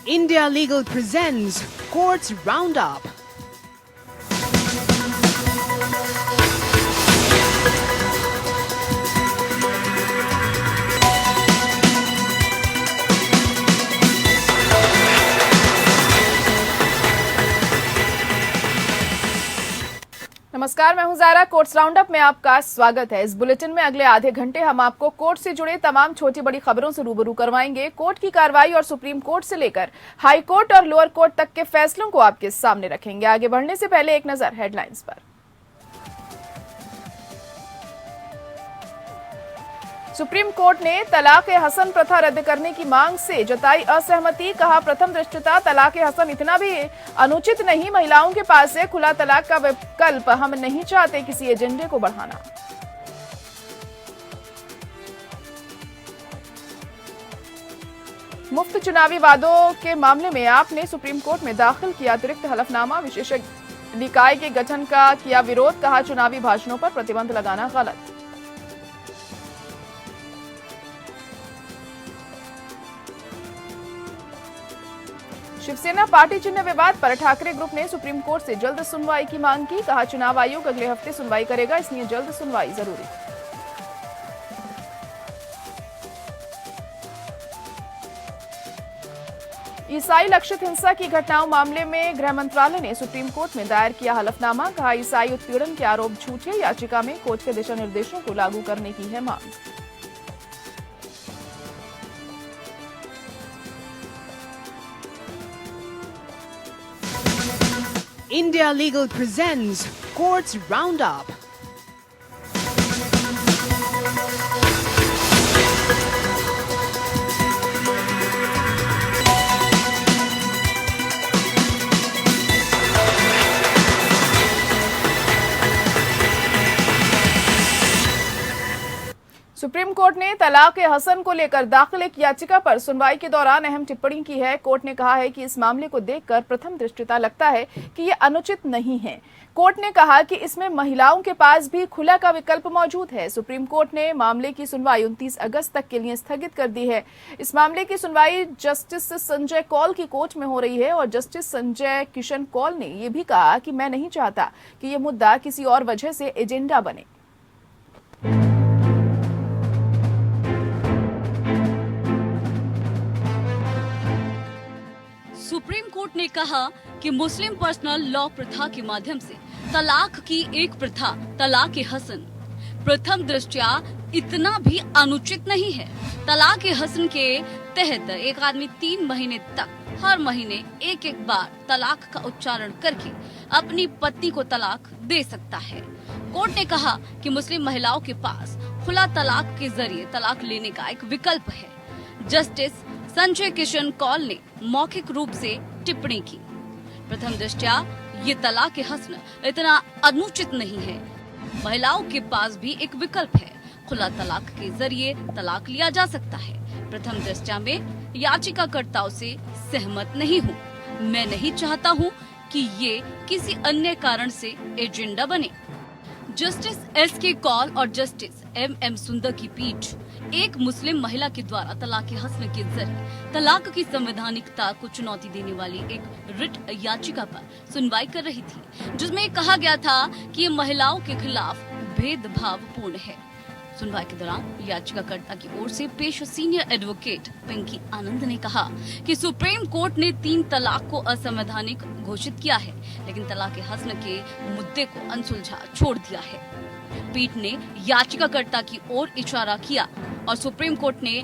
India Legal presents Courts Roundup. नमस्कार, मैं हूं ज़ारा। कोर्ट्स राउंडअप में आपका स्वागत है। इस बुलेटिन में अगले आधे घंटे हम आपको कोर्ट से जुड़े तमाम छोटी बड़ी खबरों से रूबरू करवाएंगे। कोर्ट की कार्रवाई और सुप्रीम कोर्ट से लेकर हाई कोर्ट और लोअर कोर्ट तक के फैसलों को आपके सामने रखेंगे। आगे बढ़ने से पहले एक नजर हेडलाइंस पर। सुप्रीम कोर्ट ने तलाक ए हसन प्रथा रद्द करने की मांग से जताई असहमति। कहा, प्रथम दृष्टया तलाक ए हसन इतना भी अनुचित नहीं। महिलाओं के पास है खुला तलाक का विकल्प। हम नहीं चाहते किसी एजेंडे को बढ़ाना। मुफ्त चुनावी वादों के मामले में आपने सुप्रीम कोर्ट में दाखिल किया अतिरिक्त हलफनामा। विशेषज्ञ निकाय के गठन का किया विरोध। कहा, चुनावी भाषणों पर प्रतिबंध लगाना गलत। शिवसेना पार्टी चिन्ह विवाद पर ठाकरे ग्रुप ने सुप्रीम कोर्ट से जल्द सुनवाई की मांग की। कहा, चुनाव आयोग अगले हफ्ते सुनवाई करेगा, इसलिए जल्द सुनवाई जरूरी। ईसाई लक्षित हिंसा की घटनाओं मामले में गृह मंत्रालय ने सुप्रीम कोर्ट में दायर किया हलफनामा। कहा, ईसाई उत्पीड़न के आरोप झूठे। याचिका में कोर्ट के दिशा निर्देशों को लागू करने की है मांग। India Legal presents Courts Roundup. Supreme court ने तलाक ए हसन को लेकर दाखिल एक याचिका पर सुनवाई के दौरान अहम टिप्पणी की है। कोर्ट ने कहा है कि इस मामले को देखकर प्रथम दृष्टया लगता है कि ये अनुचित नहीं है। कोर्ट ने कहा कि इसमें महिलाओं के पास भी खुला का विकल्प मौजूद है। सुप्रीम कोर्ट ने मामले की सुनवाई 29 अगस्त तक के लिए स्थगित कर दी है। इस मामले की सुनवाई जस्टिस संजय कौल की कोर्ट में हो रही है और जस्टिस संजय किशन कौल ने यह भी कहा कि मैं नहीं चाहता कि यह मुद्दा किसी और वजह से एजेंडा बने। सुप्रीम कोर्ट ने कहा कि मुस्लिम पर्सनल लॉ प्रथा के माध्यम से तलाक की एक प्रथा तलाक ए हसन प्रथम दृष्टया इतना भी अनुचित नहीं है। तलाक ए हसन के तहत एक आदमी 3 महीने तक हर महीने एक बार तलाक का उच्चारण करके अपनी पत्नी को तलाक दे सकता है। कोर्ट ने कहा कि मुस्लिम महिलाओं के पास खुला तलाक के जरिए तलाक लेने का एक विकल्प है। जस्टिस संजय किशन कौल ने मौखिक रूप से टिप्पणी की। प्रथम दृष्टया ये तलाक ए हसन इतना अनुचित नहीं है। महिलाओं के पास भी एक विकल्प है। खुला तलाक के जरिए तलाक लिया जा सकता है। प्रथम दृष्टया में याचिकाकर्ताओं से सहमत नहीं हूँ। मैं नहीं चाहता हूँ कि ये किसी अन्य कारण से एजेंडा बने। Justice SK. कौल और जस्टिस एम.एम. सुंदर की पीठ एक मुस्लिम महिला के द्वारा तलाक ए हसन के जरिए तलाक की संवैधानिकता को चुनौती देने वाली एक रिट याचिका पर सुनवाई कर रही थी, जिसमें कहा गया था कि ये महिलाओं के खिलाफ भेदभावपूर्ण है। सुनवाई के दौरान याचिकाकर्ता की ओर से पेश सीनियर एडवोकेट पिंकी आनंद ने कहा कि सुप्रीम कोर्ट ने 3 तलाक को असंवैधानिक घोषित किया है, लेकिन तलाक ए हसन के मुद्दे को अनसुलझा छोड़ दिया है। पीठ ने याचिकाकर्ता की ओर इशारा किया और सुप्रीम कोर्ट ने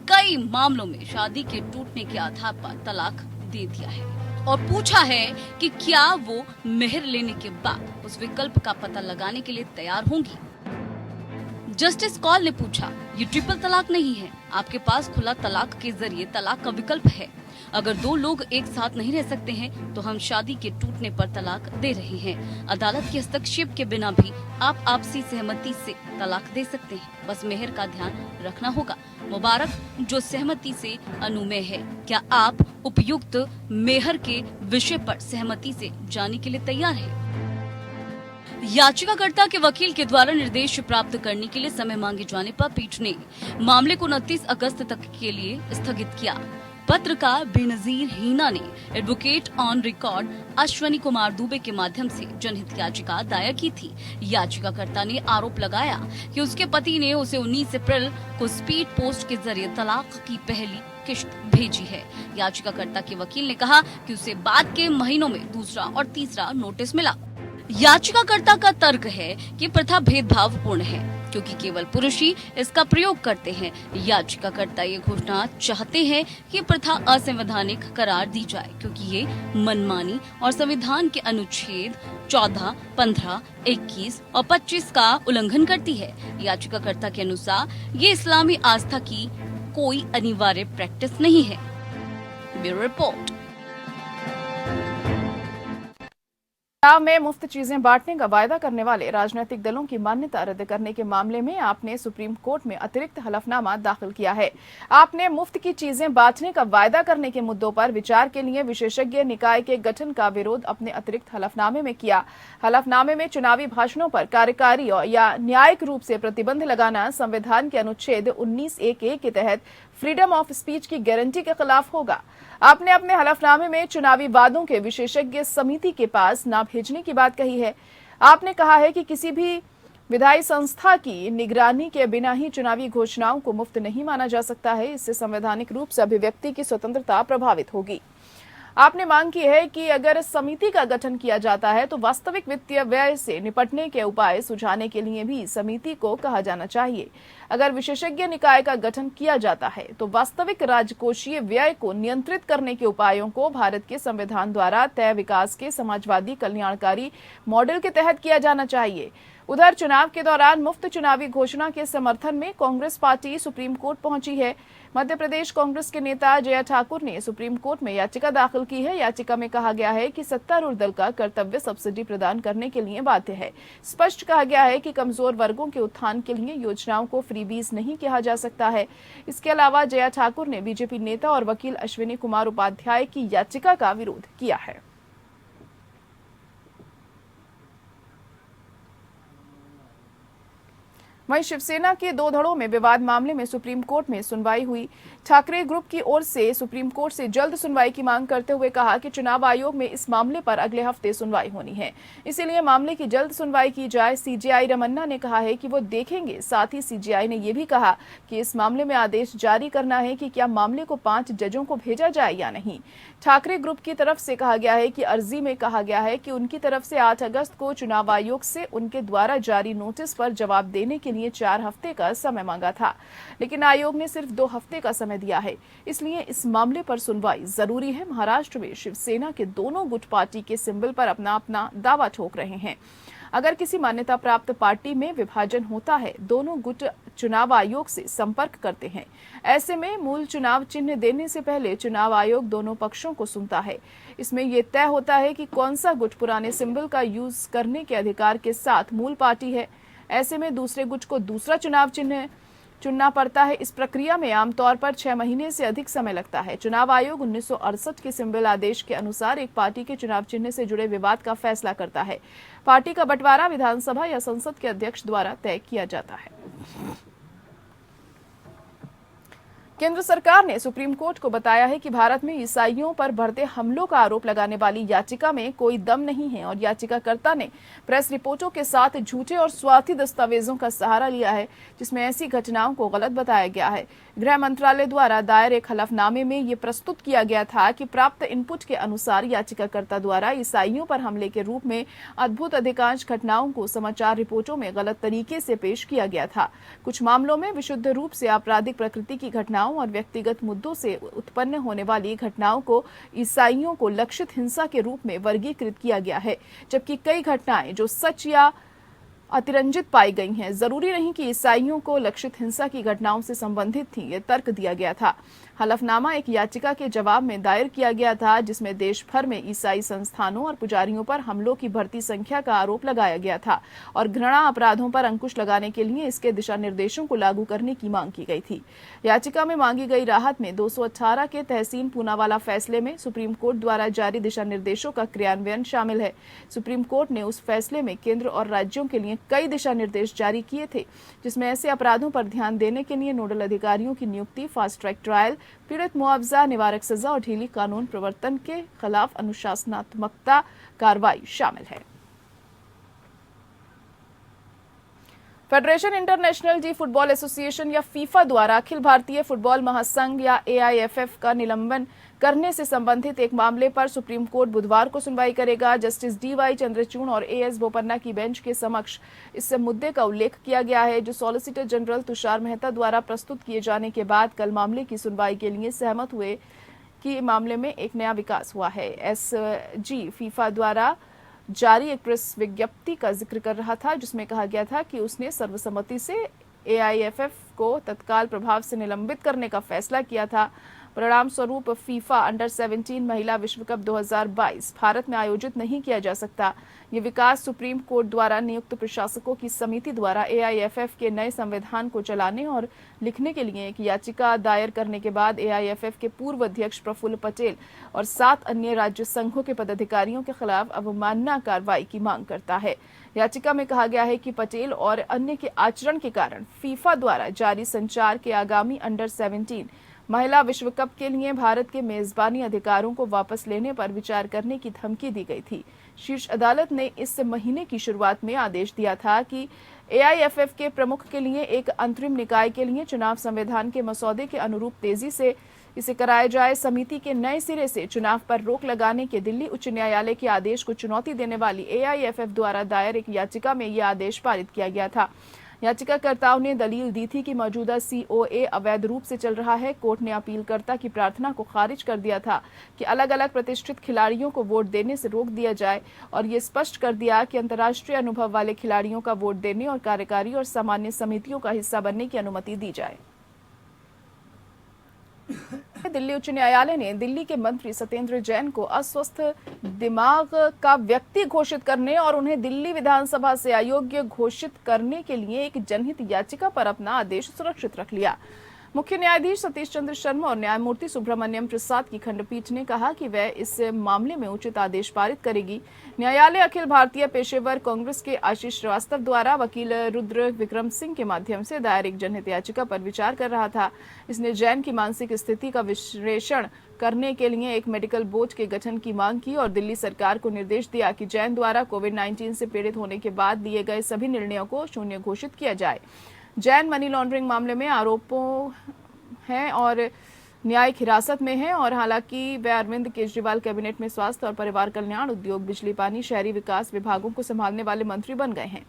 कई मामलों में शादी के टूटने के आधार पर तलाक दे दिया है और पूछा है कि क्या वो मेहर लेने के बाद उस विकल्प का पता लगाने के लिए तैयार होंगी। जस्टिस कौल ने पूछा, ये ट्रिपल तलाक नहीं है, आपके पास खुला तलाक के जरिए तलाक का विकल्प है। अगर 2 लोग एक साथ नहीं रह सकते हैं तो हम शादी के टूटने पर तलाक दे रहे हैं। अदालत के हस्तक्षेप के बिना भी आप आपसी सहमति से तलाक दे सकते हैं, बस मेहर का ध्यान रखना होगा। मुबारक जो सहमति से अनुमेय है। क्या आप उपयुक्त मेहर के विषय पर सहमति से जाने के लिए तैयार हैं? याचिकाकर्ता के वकील के द्वारा निर्देश प्राप्त करने के लिए समय मांगे जाने पर पीठ ने मामले को 29 अगस्त तक के लिए स्थगित किया। पत्रकार बेनजीर हीना ने advocate on record Ashwani Kumar Dubey के माध्यम से जनहित याचिका दायर की थी। याचिकाकर्ता ने आरोप लगाया कि उसके पति ने उसे 19 अप्रैल को स्पीड पोस्ट के जरिए तलाक की पहली किश्त भेजी है। याचिकाकर्ता के वकील ने कहा कि उसे बाद के महीनों में दूसरा और तीसरा नोटिस मिला। याचिकाकर्ता का तर्क है कि प्रथा भेदभावपूर्ण है क्योंकि केवल पुरुष ही इसका प्रयोग करते हैं। याचिकाकर्ता ये घोषणा चाहते हैं कि प्रथा असंवैधानिक करार दी जाए क्योंकि ये मनमानी और संविधान के अनुच्छेद 14, 15, 21 और 25 का उल्लंघन करती है। याचिकाकर्ता के अनुसार ये इस्लामी आस्था की कोई अनिवार्य प्रैक्टिस नहीं है। Bureau report. चुनाव में मुफ्त चीजें बांटने का वायदा करने वाले राजनीतिक दलों की मान्यता रद्द करने के मामले में आपने सुप्रीम कोर्ट में अतिरिक्त हलफनामा दाखिल किया है। आपने मुफ्त की चीजें बांटने का वायदा करने के मुद्दों पर विचार के लिए विशेषज्ञ निकाय के गठन का विरोध अपने अतिरिक्त हलफनामे में किया। हलफनामे में चुनावी भाषणों पर कार्यकारी या न्यायिक रूप से प्रतिबंध लगाना संविधान के अनुच्छेद 19(1)(a) के तहत फ्रीडम ऑफ स्पीच की गारंटी के खिलाफ होगा। आपने अपने हलफनामे में चुनावी वादों के विशेषज्ञ समिति के पास न भेजने की बात कही है। आपने कहा है कि किसी भी विधायी संस्था की निगरानी के बिना ही चुनावी घोषणाओं को मुफ्त नहीं माना जा सकता है। इससे संवैधानिक रूप से अभिव्यक्ति की स्वतंत्रता प्रभावित होगी। आपने मांग की है कि अगर समिति का गठन किया जाता है तो वास्तविक वित्तीय व्यय से निपटने के उपाय सुझाने के लिए भी समिति को कहा जाना चाहिए। अगर विशेषज्ञ निकाय का गठन किया जाता है तो वास्तविक राजकोषीय व्यय को नियंत्रित करने के उपायों को भारत के संविधान द्वारा तय विकास के समाजवादी कल्याणकारी मॉडल के तहत किया जाना चाहिए। उधर चुनाव के दौरान मुफ्त चुनावी घोषणा के समर्थन में कांग्रेस पार्टी सुप्रीम कोर्ट पहुंची है। मध्य प्रदेश कांग्रेस के नेता जया ठाकुर ने सुप्रीम कोर्ट में याचिका दाखिल की है। याचिका में कहा गया है कि सत्तारूढ़ दल का कर्तव्य सब्सिडी प्रदान करने के लिए बाध्य है। स्पष्ट कहा गया है कि कमजोर वर्गों के उत्थान के लिए योजनाओं को फ्रीबीज नहीं कहा जा सकता है। इसके अलावा जया ठाकुर ने बीजेपी नेता और वकील अश्विनी कुमार उपाध्याय की याचिका का विरोध किया है। वहीं शिवसेना के दो धड़ों में विवाद मामले में सुप्रीम कोर्ट में सुनवाई हुई। ठाकरे ग्रुप की ओर से सुप्रीम कोर्ट से जल्द सुनवाई की मांग करते हुए कहा कि चुनाव आयोग में इस मामले पर अगले हफ्ते सुनवाई होनी है, इसीलिए मामले की जल्द सुनवाई की जाए। सीजेआई रमन्ना ने कहा है कि वो देखेंगे। साथ ही सीजेआई ने यह भी कहा कि इस मामले में आदेश जारी करना है कि क्या मामले को 5 जजों को भेजा जाए या नहीं। ठाकरे ग्रुप की तरफ से कहा गया है कि अर्जी में कहा गया है कि उनकी तरफ से 8 अगस्त को चुनाव आयोग से उनके द्वारा जारी नोटिस पर जवाब देने के लिए 4 हफ्ते का समय मांगा था, लेकिन आयोग ने सिर्फ 2 हफ्ते का समय दिया है, इसलिए इस मामले पर सुनवाई जरूरी है। महाराष्ट्र में शिवसेना के दोनों गुट पार्टी के सिंबल पर अपना अपना दावा ठोक रहे हैं। अगर किसी मान्यता प्राप्त पार्टी में विभाजन होता है, दोनों गुट चुनाव आयोग से संपर्क करते हैं। ऐसे में मूल चुनाव चिन्ह देने से पहले चुनाव आयोग दोनों पक्षों को सुनता है। इसमें यह तय होता है कि कौन सा गुट पुराने सिंबल का यूज करने के अधिकार के साथ मूल पार्टी है। ऐसे में दूसरे गुट को दूसरा चुनाव चिन्ह चुनना पड़ता है। इस प्रक्रिया में आमतौर पर 6 महीने से अधिक समय लगता है। चुनाव आयोग 1968 के सिंबल आदेश के अनुसार एक पार्टी के चुनाव चिन्ह से जुड़े विवाद का फैसला करता है। पार्टी का बंटवारा विधानसभा या संसद के अध्यक्ष द्वारा तय किया जाता है। केंद्र सरकार ने सुप्रीम कोर्ट को बताया है कि भारत में ईसाइयों पर बढ़ते हमलों का आरोप लगाने वाली याचिका में कोई दम नहीं है और याचिकाकर्ता ने प्रेस रिपोर्टों के साथ झूठे और स्वार्थी दस्तावेजों का सहारा लिया है, जिसमें ऐसी घटनाओं को गलत बताया गया है। गृह मंत्रालय द्वारा दायर एक हलफनामे में ये प्रस्तुत किया गया था कि प्राप्त इनपुट के अनुसार याचिकाकर्ता द्वारा ईसाइयों पर हमले के रूप में अद्भुत अधिकांश घटनाओं को समाचार रिपोर्टों में गलत तरीके से पेश किया गया था। कुछ मामलों में विशुद्ध रूप से आपराधिक प्रकृति की घटनाओं और व्यक्तिगत मुद्दों से उत्पन्न होने वाली घटनाओं को ईसाइयों को लक्षित हिंसा के रूप में वर्गीकृत किया गया है, जबकि कई घटनाएं जो सच या अतिरंजित पाई गई हैं, जरूरी नहीं कि ईसाइयों को लक्षित हिंसा की घटनाओं से संबंधित थी। ये तर्क दिया गया था। हलफनामा एक याचिका के जवाब में दायर किया गया था, जिसमें देश भर में ईसाई संस्थानों और पुजारियों पर हमलों की बढ़ती संख्या का आरोप लगाया गया था और घृणा अपराधों पर अंकुश लगाने के लिए इसके दिशा निर्देशों को लागू करने की मांग की गई थी। याचिका में मांगी गई राहत में 218 के तहसीन पूनावाला फैसले में सुप्रीम कोर्ट द्वारा जारी दिशा निर्देशों का क्रियान्वयन शामिल है। सुप्रीम कोर्ट ने उस फैसले में केंद्र और राज्यों के लिए कई दिशा निर्देश जारी किए थे, जिसमें ऐसे अपराधों पर ध्यान देने के लिए नोडल अधिकारियों की नियुक्ति, फास्ट ट्रैक ट्रायल, पीड़ित मुआवजा, निवारक सजा और ढीली कानून प्रवर्तन के खिलाफ अनुशासनात्मकता कार्रवाई शामिल है। Federation international D football association या फीफा द्वारा अखिल भारतीय फुटबॉल महासंघ या AIFF का निलंबन करने से संबंधित एक मामले पर सुप्रीम कोर्ट बुधवार को सुनवाई करेगा। जस्टिस DY चंद्रचूड़ और AS बोपन्ना की बेंच के समक्ष इस मुद्दे का उल्लेख किया गया है, जो सॉलिसिटर जनरल तुषार मेहता द्वारा प्रस्तुत किए जाने के बाद कल मामले की सुनवाई के लिए सहमत हुए कि मामले में एक नया विकास हुआ है। SG फीफा द्वारा जारी एक प्रेस विज्ञप्ति का जिक्र कर रहा था, जिसमें कहा गया था कि उसने सर्वसम्मति से AIFF को तत्काल प्रभाव से निलंबित करने का फैसला किया था। परिणाम स्वरूप फीफा अंडर 17 महिला विश्व कप 2022 भारत में आयोजित नहीं किया जा सकता। ये विकास सुप्रीम कोर्ट द्वारा नियुक्त प्रशासकों की समिति द्वारा AIFF के नए संविधान को चलाने और लिखने के लिए एक याचिका दायर करने के बाद AIFF के पूर्व अध्यक्ष प्रफुल्ल पटेल और 7 अन्य राज्य संघों के पदाधिकारियों के खिलाफ अवमानना कार्रवाई की मांग करता है। याचिका में कहा गया है कि पटेल और अन्य के आचरण के कारण फीफा द्वारा जारी संचार के आगामी अंडर 17 महिला विश्व कप के लिए भारत के मेजबानी अधिकारों को वापस लेने पर विचार करने की धमकी दी गई थी। शीर्ष अदालत ने इस महीने की शुरुआत में आदेश दिया था कि AIFF के प्रमुख के लिए एक अंतरिम निकाय के लिए चुनाव संविधान के मसौदे के अनुरूप तेजी से इसे कराया जाए। समिति के नए सिरे से चुनाव पर रोक लगाने के दिल्ली उच्च न्यायालय के आदेश को चुनौती देने वाली AIFF द्वारा दायर एक याचिका में यह आदेश पारित किया गया था। याचिकाकर्ताओं ने दलील दी थी कि मौजूदा COA अवैध रूप से चल रहा है। कोर्ट ने अपीलकर्ता की प्रार्थना को खारिज कर दिया था कि अलग अलग प्रतिष्ठित खिलाड़ियों को वोट देने से रोक दिया जाए और ये स्पष्ट कर दिया कि अंतर्राष्ट्रीय अनुभव वाले खिलाड़ियों का वोट देने और कार्यकारी और सामान्य समितियों का हिस्सा बनने की अनुमति दी जाए। दिल्ली उच्च न्यायालय ने दिल्ली के मंत्री सत्येंद्र जैन को अस्वस्थ दिमाग का व्यक्ति घोषित करने और उन्हें दिल्ली विधानसभा से अयोग्य घोषित करने के लिए एक जनहित याचिका पर अपना आदेश सुरक्षित रख लिया। मुख्य न्यायाधीश सतीश चंद्र शर्मा और न्यायमूर्ति सुब्रमण्यम प्रसाद की खंडपीठ ने कहा कि वह इस मामले में उचित आदेश पारित करेगी। न्यायालय अखिल भारतीय पेशेवर कांग्रेस के आशीष श्रीवास्तव द्वारा वकील रुद्र विक्रम सिंह के माध्यम से दायर एक जनहित याचिका पर विचार कर रहा था। इसने जैन की मानसिक स्थिति का विश्लेषण करने के लिए एक मेडिकल बोर्ड के गठन की मांग की और दिल्ली सरकार को निर्देश दिया कि जैन द्वारा कोविड-19 से पीड़ित होने के बाद लिए गए सभी निर्णयों को शून्य घोषित किया जाए। जैन मनी लॉन्ड्रिंग मामले में आरोपों हैं और न्यायिक हिरासत में है और हालांकि वे अरविंद केजरीवाल कैबिनेट में स्वास्थ्य और परिवार कल्याण, उद्योग, बिजली, पानी, शहरी विकास विभागों को संभालने वाले मंत्री बन गए हैं।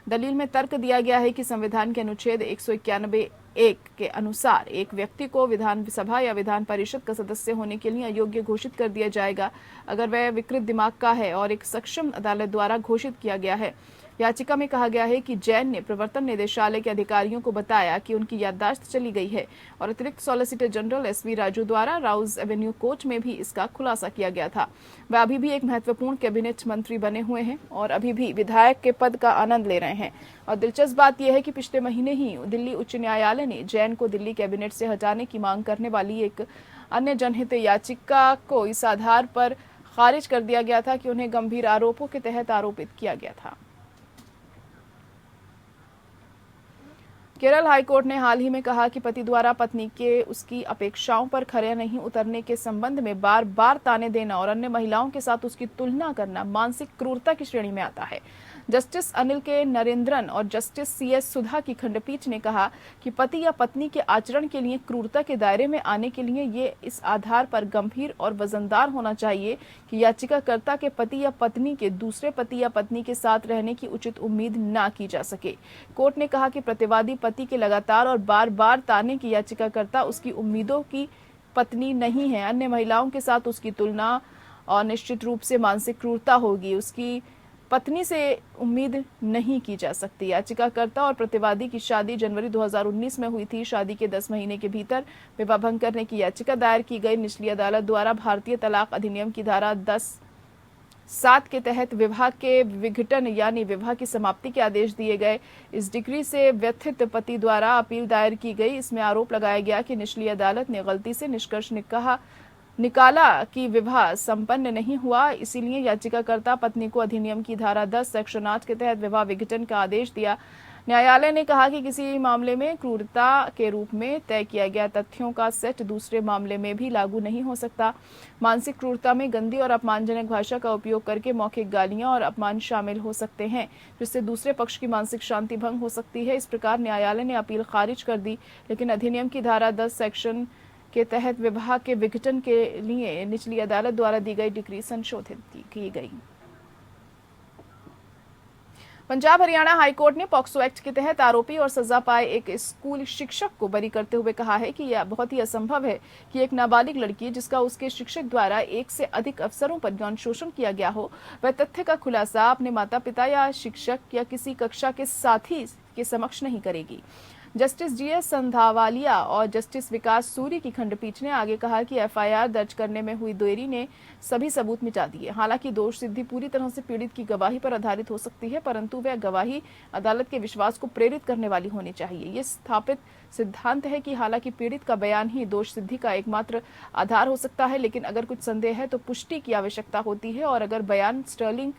दलील में तर्क दिया गया है कि संविधान के अनुच्छेद 191(1) के अनुसार एक व्यक्ति को विधानसभा या विधान परिषद का सदस्य होने के लिए अयोग्य घोषित कर दिया जाएगा अगर वह विकृत दिमाग का है और एक सक्षम अदालत द्वारा घोषित किया गया है। याचिका में कहा गया है कि जैन ने प्रवर्तन निदेशालय के अधिकारियों को बताया कि उनकी याददाश्त चली गई है और अतिरिक्त सॉलिसिटर जनरल SV राजू द्वारा राउज एवेन्यू कोर्ट में भी इसका खुलासा किया गया था। वह अभी भी एक महत्वपूर्ण कैबिनेट मंत्री बने हुए हैं और अभी भी विधायक के पद का आनंद ले रहे हैं। और दिलचस्प बात यह है कि पिछले महीने ही दिल्ली उच्च न्यायालय ने जैन को दिल्ली कैबिनेट से हटाने की मांग करने वाली एक अन्य जनहित याचिका को इस आधार पर खारिज कर दिया गया था कि उन्हें गंभीर आरोपों के तहत आरोपित किया गया था। केरल हाईकोर्ट ने हाल ही में कहा कि पति द्वारा पत्नी के उसकी अपेक्षाओं पर खरे नहीं उतरने के संबंध में बार बार ताने देना और अन्य महिलाओं के साथ उसकी तुलना करना मानसिक क्रूरता की श्रेणी में आता है। जस्टिस अनिल के नरेंद्रन और जस्टिस CS सुधा की खंडपीठ ने कहा कि पति या पत्नी के आचरण के लिए क्रूरता के दायरे में आने के लिए ये इस आधार पर गंभीर और वजनदार होना चाहिए कि याचिकाकर्ता के पति या पत्नी के दूसरे पति या पत्नी के साथ रहने की उचित उम्मीद ना की जा सके। कोर्ट ने कहा कि प्रतिवादी पति के लगातार और बार बार ताने की याचिकाकर्ता उसकी उम्मीदों की पत्नी नहीं है। अन्य महिलाओं के साथ उसकी तुलना और निश्चित रूप से मानसिक क्रूरता होगी, उसकी पत्नी से उम्मीद नहीं की जा सकती। याचिकाकर्ता और प्रतिवादी की शादी जनवरी 2019 में हुई थी। शादी के 10 महीने के भीतर विवाह भंग करने की याचिका दायर की गई। निचली अदालत द्वारा भारतीय तलाक अधिनियम की धारा 10(7) के तहत विवाह के विघटन यानी विवाह की समाप्ति के आदेश दिए गए। इस डिग्री से व्यथित पति द्वारा अपील दायर की गई। इसमें आरोप लगाया गया कि निचली अदालत ने गलती से निष्कर्ष निकाला कि विवाह संपन्न नहीं हुआ, इसीलिए याचिकाकर्ता पत्नी को अधिनियम की धारा 10 सेक्शन 8 के तहत विवाह विघटन का आदेश दिया। न्यायालय ने कहा कि किसी मामले में क्रूरता के रूप में तय किया गया तथ्यों का सेट दूसरे मामले में भी लागू नहीं हो सकता। मानसिक क्रूरता में गंदी और अपमानजनक भाषा का उपयोग करके मौखिक गालियां और अपमान शामिल हो सकते हैं, जिससे दूसरे पक्ष की मानसिक शांति भंग हो सकती है। इस प्रकार न्यायालय ने अपील खारिज कर दी, लेकिन अधिनियम की धारा 10 सेक्शन के तहत विवाह के विघटन के लिए निचली अदालत द्वारा दी गई डिक्री संशोधित की गई। पंजाब हरियाणा हाईकोर्ट ने पॉक्सो एक्ट के तहत आरोपी और सजा पाए एक स्कूल शिक्षक को बरी करते हुए कहा है कि यह बहुत ही असंभव है कि एक नाबालिग लड़की जिसका उसके शिक्षक द्वारा एक से अधिक अफसरों पर यौन शोषण किया गया हो, वह तथ्य का खुलासा अपने माता पिता या शिक्षक या किसी कक्षा के साथी के समक्ष नहीं करेगी। जस्टिस जीएस संधावालिया और जस्टिस विकास सूरी की खंडपीठ ने आगे कहा कि एफआईआर दर्ज करने में हुई देरी ने सभी सबूत मिटा दिए। हालांकि दोष सिद्धि पूरी तरह से पीड़ित की गवाही पर आधारित हो सकती है, परंतु वह गवाही अदालत के विश्वास को प्रेरित करने वाली होनी चाहिए। ये स्थापित सिद्धांत है कि हालांकि पीड़ित का बयान ही दोष सिद्धि का एकमात्र आधार हो सकता है, लेकिन अगर कुछ संदेह है तो पुष्टि की आवश्यकता होती है, और अगर बयान स्टर्लिंग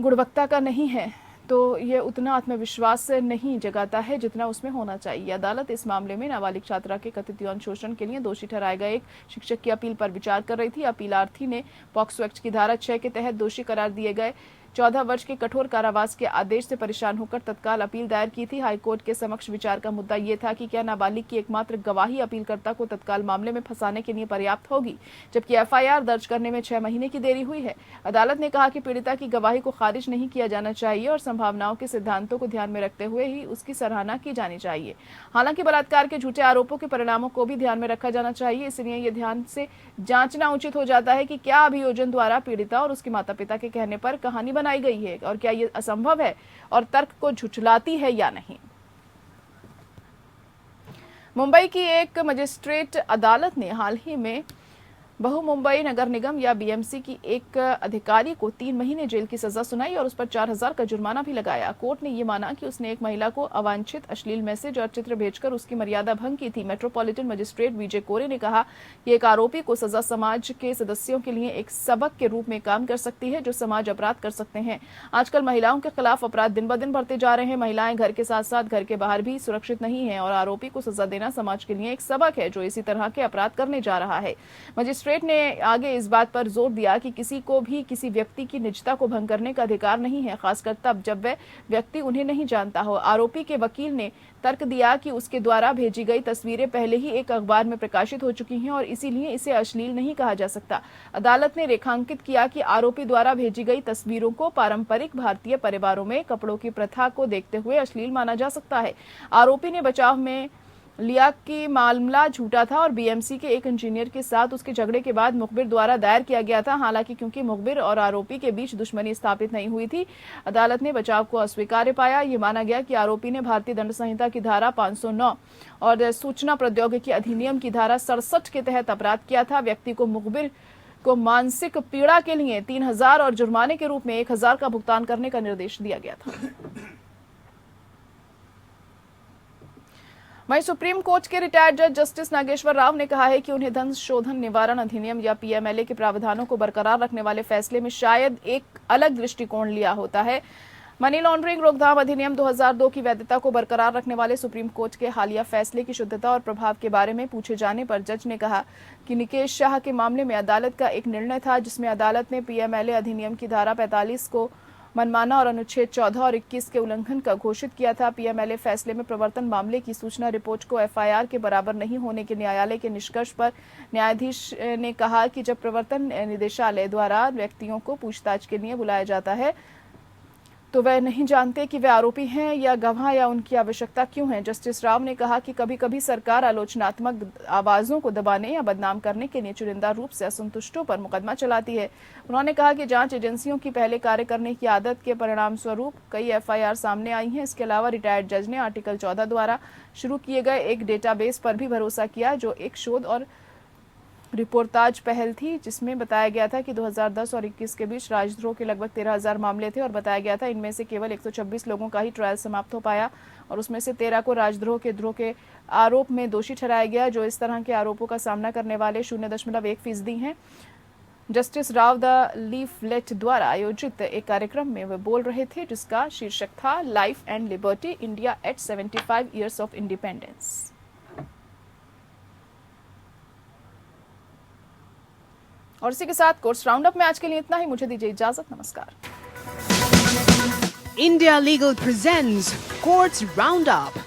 गुणवत्ता का नहीं है तो यह उतना आत्मविश्वास नहीं जगाता है जितना उसमें होना चाहिए। अदालत इस मामले में नाबालिग छात्रा के कथित यौन शोषण के लिए दोषी ठहराए गए एक शिक्षक की अपील पर विचार कर रही थी। अपीलार्थी ने पॉक्सो एक्ट की धारा 6 के तहत दोषी करार दिए गए 14 वर्ष के कठोर कारावास के आदेश से परेशान होकर तत्काल अपील दायर की थी। हाईकोर्ट के समक्ष विचार का मुद्दा ये था कि क्या नाबालिग की एकमात्र गवाही अपीलकर्ता को तत्काल मामले में फंसाने के लिए पर्याप्त होगी, जबकि एफआईआर दर्ज करने में 6 महीने की देरी हुई है। अदालत ने कहा कि पीड़िता की गवाही को खारिज नहीं किया जाना चाहिए और संभावनाओं के सिद्धांतों को ध्यान में रखते हुए ही उसकी सराहना की जानी चाहिए। हालांकि बलात्कार के झूठे आरोपों के परिणामों को भी ध्यान में रखा जाना चाहिए, इसलिए यह ध्यान से जांचना उचित हो जाता है कि क्या अभियोजन द्वारा पीड़िता और उसके माता पिता के कहने पर कहानी बनाई गई है और क्या यह असंभव है और तर्क को झुठलाती है या नहीं। मुंबई की एक मजिस्ट्रेट अदालत ने हाल ही में बहु मुंबई नगर निगम या बीएमसी की एक अधिकारी को 3 महीने जेल की सजा सुनाई और उस पर 4000 का जुर्माना भी लगाया। कोर्ट ने ये माना कि उसने एक महिला को अवांछित अश्लील मैसेज और चित्र भेजकर उसकी मर्यादा भंग की थी। मेट्रोपॉलिटन मजिस्ट्रेट विजय कोरे ने कहा कि एक आरोपी को सजा समाज के सदस्यों के लिए एक सबक के रूप में काम कर सकती है जो समाज अपराध कर सकते हैं। आजकल महिलाओं के खिलाफ अपराध दिन ब दिन बढ़ते जा रहे हैं। महिलाएं घर के साथ साथ घर के बाहर भी सुरक्षित नहीं है और आरोपी को सजा देना समाज के लिए एक सबक है जो इसी तरह के अपराध करने जा रहा है। मजिस्ट्रेट ने आगे इस बात पर जोर दिया कि किसी को भी किसी व्यक्ति की निजता को भंग करने का अधिकार नहीं है, खासकर तब जब वह व्यक्ति उन्हें नहीं जानता हो। आरोपी के वकील ने तर्क दिया कि उसके द्वारा भेजी गई तस्वीरें पहले ही एक अखबार में प्रकाशित हो चुकी हैं और इसीलिए इसे अश्लील नहीं कहा जा सकता। अदालत ने रेखांकित किया कि आरोपी द्वारा भेजी गई तस्वीरों को पारंपरिक भारतीय परिवारों में कपड़ों की प्रथा को देखते हुए अश्लील माना जा सकता है। आरोपी ने बचाव में लिया कि मामला झूठा था और बीएमसी के एक इंजीनियर के साथ उसके झगड़े के बाद मुखबिर द्वारा दायर किया गया था। हालांकि क्योंकि मुखबिर और आरोपी के बीच दुश्मनी स्थापित नहीं हुई थी, अदालत ने बचाव को अस्वीकार्य पाया। ये माना गया कि आरोपी ने भारतीय दंड संहिता की धारा 509 और सूचना प्रौद्योगिकी अधिनियम की धारा 67 के तहत अपराध किया था। व्यक्ति को मुखबिर को मानसिक पीड़ा के लिए 3000 और जुर्माने के रूप में 1000 का भुगतान करने का निर्देश दिया गया था। वहीं सुप्रीम कोर्ट के रिटायर्ड जज जस्टिस नागेश्वर राव ने कहा है कि उन्हें धन शोधन निवारण अधिनियम या पीएमएलए के प्रावधानों को बरकरार रखने वाले फैसले में शायद एक अलग दृष्टिकोण लिया होता है। मनी लॉन्ड्रिंग रोकथाम अधिनियम 2002 की वैधता को बरकरार रखने वाले सुप्रीम कोर्ट के हालिया फैसले की शुद्धता और प्रभाव के बारे में पूछे जाने पर जज ने कहा कि निकेश शाह के मामले में अदालत का एक निर्णय था जिसमें अदालत ने पीएमएलए अधिनियम की धारा 45 को मनमाना और अनुच्छेद 14 और 21 के उल्लंघन का घोषित किया था। पीएमएलए फैसले में प्रवर्तन मामले की सूचना रिपोर्ट को एफआईआर के बराबर नहीं होने के न्यायालय के निष्कर्ष पर न्यायाधीश ने कहा कि जब प्रवर्तन निदेशालय द्वारा व्यक्तियों को पूछताछ के लिए बुलाया जाता है तो वह नहीं जानते कि वे आरोपी हैं या गवाह या उनकी आवश्यकता क्यों है। जस्टिस राव ने कहा कि कभी कभी सरकार आलोचनात्मक आवाजों को दबाने या बदनाम करने के लिए चुनिंदा रूप से असंतुष्टों पर मुकदमा चलाती है। उन्होंने कहा कि जांच एजेंसियों की पहले कार्य करने की आदत के परिणाम स्वरूप कई एफआईआर सामने आई हैं। इसके अलावा रिटायर्ड जज ने आर्टिकल 14 द्वारा शुरू किए गए एक डेटाबेस पर भी भरोसा किया जो एक शोध और रिपोर्टाज पहल थी जिसमें बताया गया था कि 2010 और 21 के बीच राजद्रोह के लगभग 13,000 मामले थे और बताया गया था इनमें से केवल 126 लोगों का ही ट्रायल समाप्त हो पाया और उसमें से 13 को राजद्रोह के आरोप में दोषी ठहराया गया, जो इस तरह के आरोपों का सामना करने वाले 0.1% हैं। जस्टिस राव द लीफलेट द्वारा आयोजित एक कार्यक्रम में वे बोल रहे थे, जिसका शीर्षक था life and liberty, India at 75 years of independence. और इसी के साथ कोर्ट्स राउंड अप में आज के लिए इतना ही। मुझे दीजिए इजाजत। नमस्कार। India Legal presents Courts Roundup.